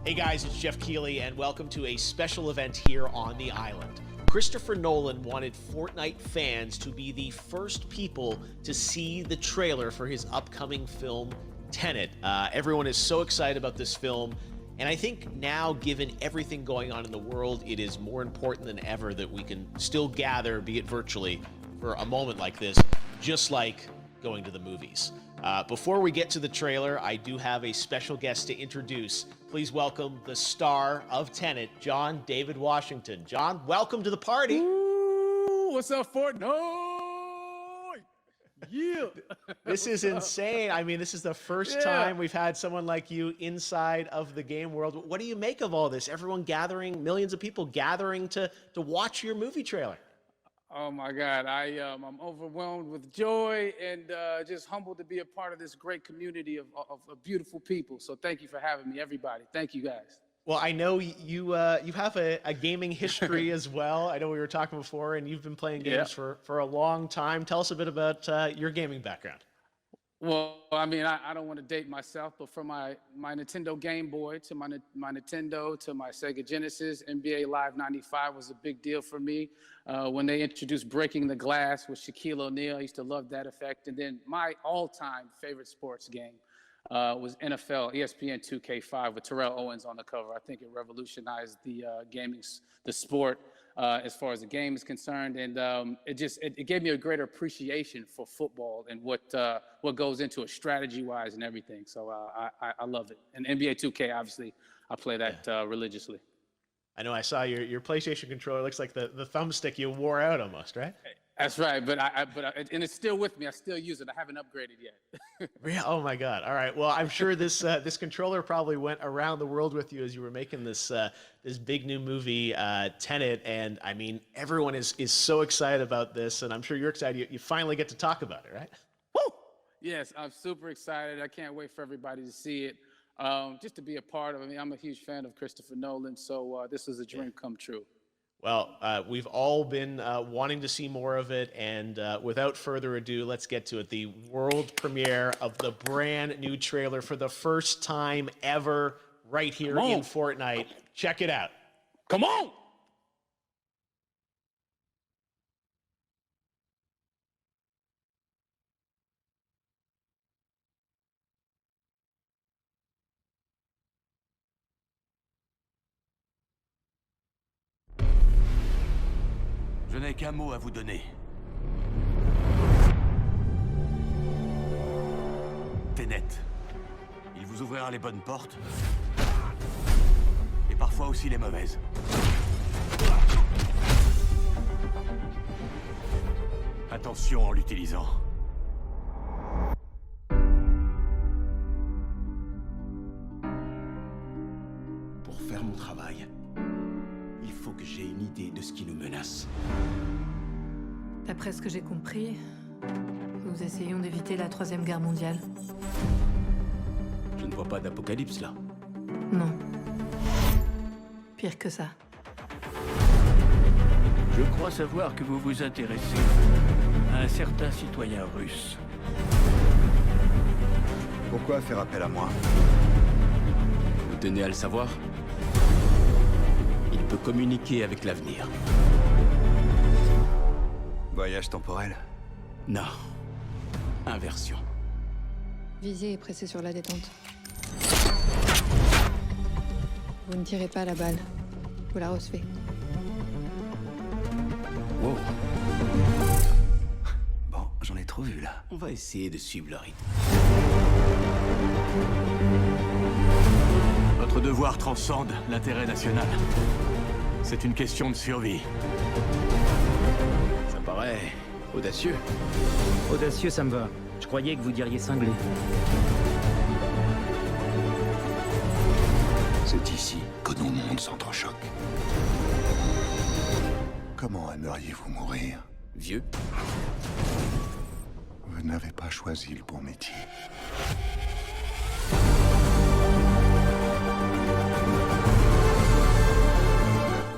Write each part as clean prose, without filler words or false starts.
Hey guys, it's Jeff Keighley, and welcome to a special event here on the island. Christopher Nolan wanted Fortnite fans to be the first people to see the trailer for his upcoming film, Tenet. Everyone is so excited about this film, and I think now, given everything going on in the world, it is more important than ever that we can still gather, be it virtually, for a moment like this, just like going to the movies. Before we get to the trailer, I do have a special guest to introduce. Please welcome the star of Tenet, John David Washington. John, welcome to the party. Ooh, what's up, Fortnite? Yeah. This is insane. I mean, this is the first time we've had someone like you inside of the game world. What do you make of all this? Everyone gathering, millions of people gathering to watch your movie trailer. Oh my God, I'm overwhelmed with joy and just humbled to be a part of this great community of beautiful people. So thank you for having me, everybody. Thank you, guys. Well, I know you have a gaming history as well. I know we were talking before, and you've been playing games for a long time. Tell us a bit about your gaming background. Well, I mean, I don't want to date myself, but from my Nintendo Game Boy to my Nintendo to my Sega Genesis, NBA Live 95 was a big deal for me. When they introduced Breaking the Glass with Shaquille O'Neal, I used to love that effect. And then my all-time favorite sports game was NFL ESPN 2K5 with Terrell Owens on the cover. I think it revolutionized the the sport as far as the game is concerned, and it gave me a greater appreciation for football and what goes into it strategy-wise and everything. So I love it. And NBA 2K, obviously, I play that religiously. I know I saw your PlayStation controller. Looks like the thumbstick you wore out almost, right? That's right, but and it's still with me. I still use it. I haven't upgraded yet. Oh my God! All right. Well, I'm sure this controller probably went around the world with you as you were making this big new movie, Tenet. And I mean, everyone is so excited about this, and I'm sure you're excited. You finally get to talk about it, right? Woo! Yes, I'm super excited. I can't wait for everybody to see it. Just to be a part of it. I mean, I'm a huge fan of Christopher Nolan, so this is a dream come true. Well, we've all been wanting to see more of it, and without further ado, let's get to it. The world premiere of the brand new trailer for the first time ever right here in Fortnite. Check it out. Come on! Je n'ai qu'un mot à vous donner. Tenet. Il vous ouvrira les bonnes portes. Et parfois aussi les mauvaises. Attention en l'utilisant. Pour faire mon travail, il faut que j'ai une idée de ce qui nous menace. D'après ce que j'ai compris, nous essayons d'éviter la Troisième Guerre mondiale. Je ne vois pas d'apocalypse là. Non. Pire que ça. Je crois savoir que vous vous intéressez à un certain citoyen russe. Pourquoi faire appel à moi? Vous tenez à le savoir? Il peut communiquer avec l'avenir. Voyage temporel? Non. Inversion. Visez et pressez sur la détente. Vous ne tirez pas la balle. Vous la recevez. Wow. Bon, j'en ai trop vu là. On va essayer de suivre le rythme. Votre devoir transcende l'intérêt national. C'est une question de survie. Ça paraît audacieux. Audacieux, ça me va. Je croyais que vous diriez cinglé. C'est ici que nos mondes s'entrechoquent. Comment aimeriez-vous mourir? Vieux. Vous n'avez pas choisi le bon métier.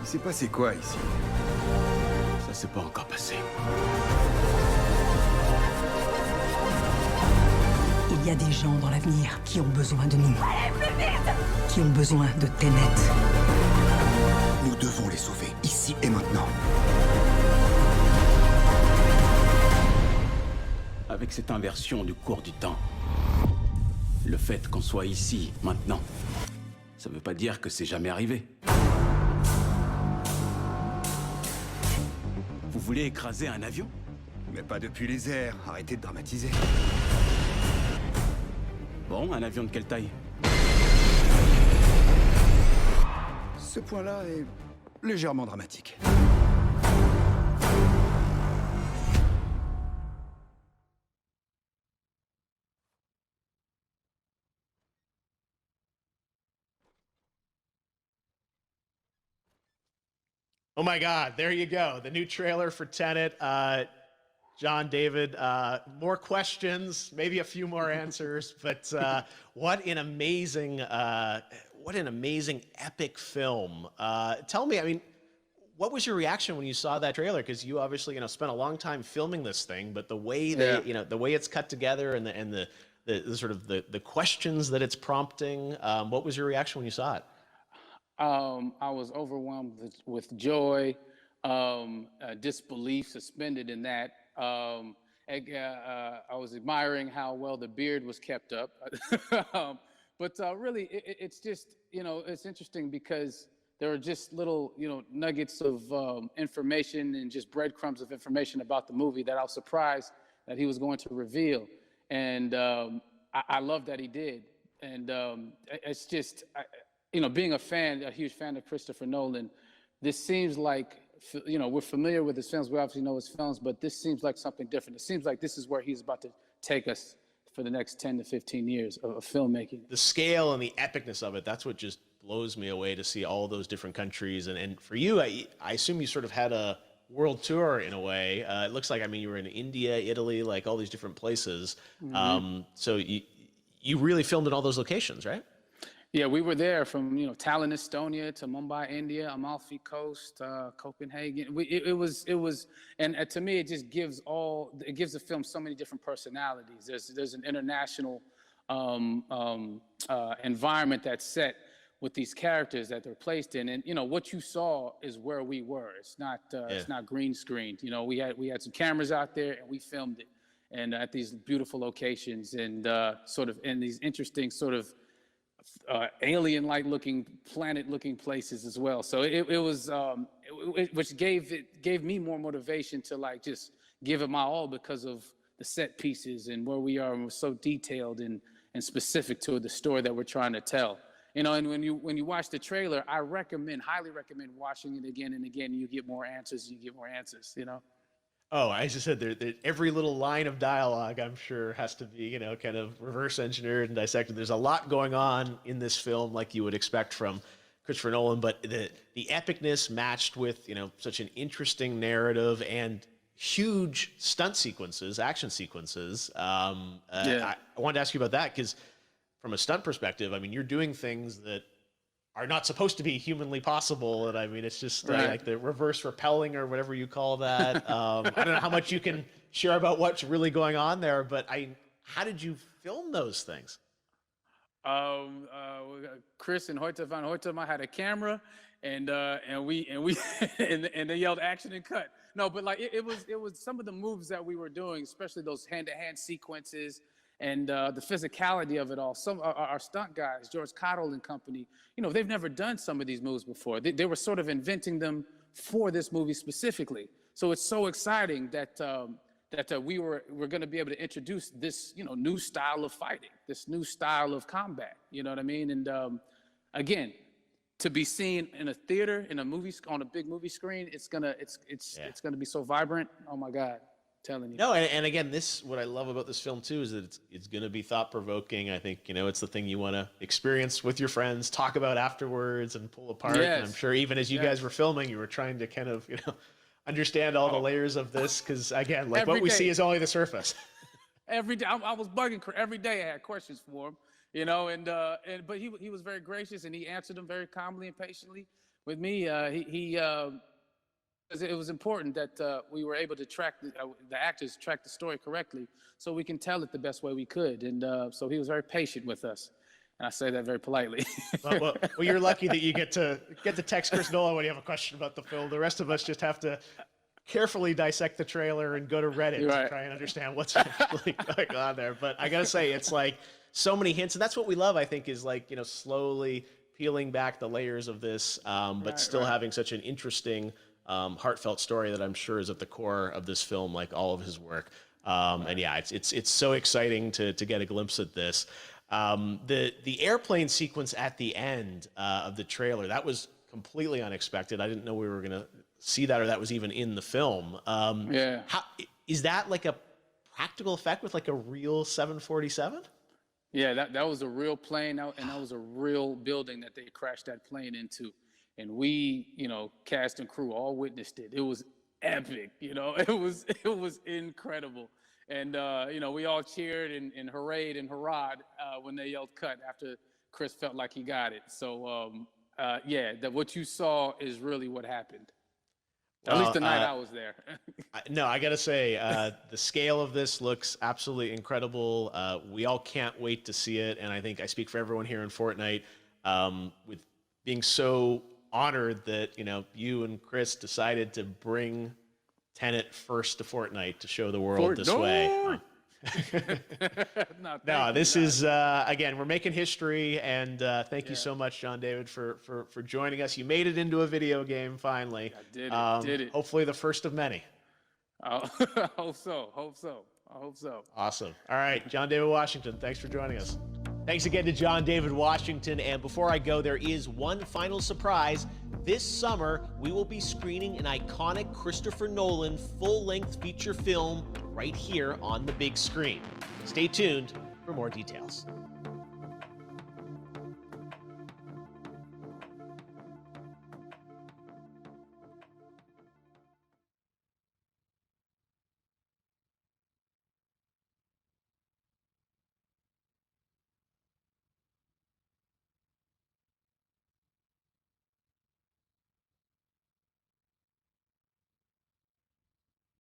Il s'est passé quoi ici? Ça s'est pas encore passé. Il y y a des gens dans l'avenir qui ont besoin de nous. Allez, plus vite! Qui ont besoin de Tenet. Nous devons les sauver, ici et maintenant. Avec cette inversion du cours du temps, le fait qu'on soit ici, maintenant, ça veut pas dire que c'est jamais arrivé. Vous voulez écraser un avion? Mais pas depuis les airs, arrêtez de dramatiser. Bon, un avion de quelle taille? Ce point-là est légèrement dramatique. Oh my God, there you go. The new trailer for Tenet. John, David, more questions, maybe a few more answers, but what an amazing epic film. Tell me, I mean, what was your reaction when you saw that trailer? Because you obviously, spent a long time filming this thing, but the way the way it's cut together and the sort of the questions that it's prompting, what was your reaction when you saw it? I was overwhelmed with joy, disbelief suspended in that. I was admiring how well the beard was kept up. But really, it's just, it's interesting because there are just little, nuggets of information and just breadcrumbs of information about the movie that I was surprised that he was going to reveal. And I love that he did. And it's just, being a huge fan of Christopher Nolan, this seems like, we're familiar with his films. We obviously know his films, but this seems like something different. It seems like this is where he's about to take us for the next 10 to 15 years of filmmaking. The scale and the epicness of it, that's what just blows me away to see all those different countries. And for you, I assume you sort of had a world tour in a way. It looks like, you were in India, Italy, like all these different places. Mm-hmm. So you really filmed in all those locations, right? Yeah, we were there from Tallinn, Estonia, to Mumbai, India, Amalfi Coast, Copenhagen. It was, and to me, it just gives the film so many different personalities. There's an international environment that's set with these characters that they're placed in, and what you saw is where we were. It's not green screened. We had some cameras out there and we filmed it, and at these beautiful locations and sort of in these interesting sort of alien-like looking, planet-looking places as well. So it was, which gave me more motivation to just give it my all because of the set pieces and where we are, and we're so detailed and specific to the story that we're trying to tell. And when you watch the trailer, I highly recommend watching it again and again. You get more answers. Oh, I just said every little line of dialogue, I'm sure, has to be, kind of reverse engineered and dissected. There's a lot going on in this film, like you would expect from Christopher Nolan, but the epicness matched with, such an interesting narrative and huge stunt sequences, action sequences. I wanted to ask you about that because from a stunt perspective, you're doing things that are not supposed to be humanly possible. And it's just like the reverse rappelling or whatever you call that. I don't know how much you can share about what's really going on there, but how did you film those things? Chris and Hoyte van Hoytema had a camera and they yelled action and cut. No, but it was some of the moves that we were doing, especially those hand-to-hand sequences, and the physicality of it all. Some our stunt guys, George Cottle and company, they've never done some of these moves before. They were sort of inventing them for this movie specifically. So it's so exciting that we're going to be able to introduce this new style of fighting, this new style of combat. You know what I mean? And again, to be seen in a theater, in a movie, on a big movie screen, it's gonna be so vibrant. Oh my God. Telling you. No, and again, what I love about this film too is that it's going to be thought-provoking. I think it's the thing you want to experience with your friends, talk about afterwards, and pull apart. Yes. And I'm sure even as you guys were filming, you were trying to kind of understand all the layers of this because again, what we see is only the surface. Every day, I was bugging every day. I had questions for him, but he was very gracious and he answered them very calmly and patiently with me. it was important that we were able to track the actors track the story correctly, so we can tell it the best way we could. And so he was very patient with us, and I say that very politely. Well, you're lucky that you get to text Chris Nolan when you have a question about the film. The rest of us just have to carefully dissect the trailer and go to Reddit to try and understand what's really going on there. But I gotta say, it's like so many hints, and that's what we love. I think is like, you know, slowly peeling back the layers of this, but still having such an interesting, heartfelt story that I'm sure is at the core of this film, like all of his work. And yeah, it's so exciting to get a glimpse at this. The airplane sequence at the end of the trailer, that was completely unexpected. I didn't know we were gonna see that, or that was even in the film. Yeah. How, is that like a practical effect with like a real 747? Yeah, that was a real plane, and that was a real building that they crashed that plane into. And we, you know, cast and crew all witnessed it. It was epic, you know, it was incredible. And, you know, we all cheered and hurrayed and hurrahed when they yelled cut after Chris felt like he got it. So, yeah, what you saw is really what happened. At least the night I was there. No, I got to say, the scale of this looks absolutely incredible. We all can't wait to see it. And I think I speak for everyone here in Fortnite with being so honored that, you know, you and Chris decided to bring Tenet first to Fortnite to show the world this way. No, this is, again, we're making history, and thank you so much, John David, for joining us. You made it into a video game, finally. I did it. Hopefully the first of many. I hope so. Awesome. All right, John David Washington, thanks for joining us. Thanks again to John David Washington, and before I go, there is one final surprise. This summer, we will be screening an iconic Christopher Nolan full-length feature film right here on the big screen. Stay tuned for more details.